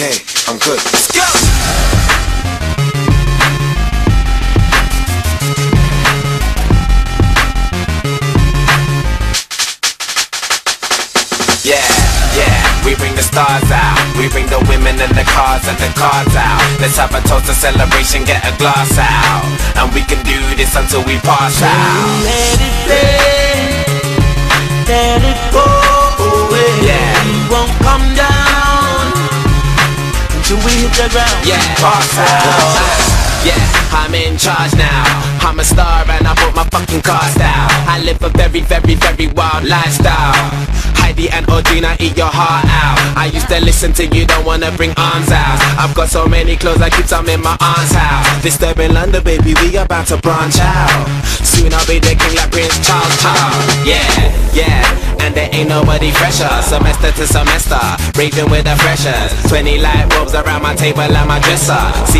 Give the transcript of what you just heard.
okay, I'm good. Let's go! Yeah, we bring the stars out. We bring the women and the cars and the cards out. Let's have a toast, a celebration, get a glass out. And we can do this until we pass out. Let it play, let it go away. Yeah, we won't come down until we hit the ground. Yeah, pass out. Yeah, I'm in charge now. I'm a star and I put my fucking cards down. I live a very, very, very wild lifestyle. Heidi and Audrina, eat your heart out. I used to listen to you, don't wanna bring arms out. I've got so many clothes, I keep some in my aunt's house. Disturbing London, baby, we about to branch out. Soon I'll be the king like Prince Charles. Yeah, yeah, and there ain't nobody fresher. Semester to semester, raving with the freshers. 20 light bulbs around my table and my dresser. See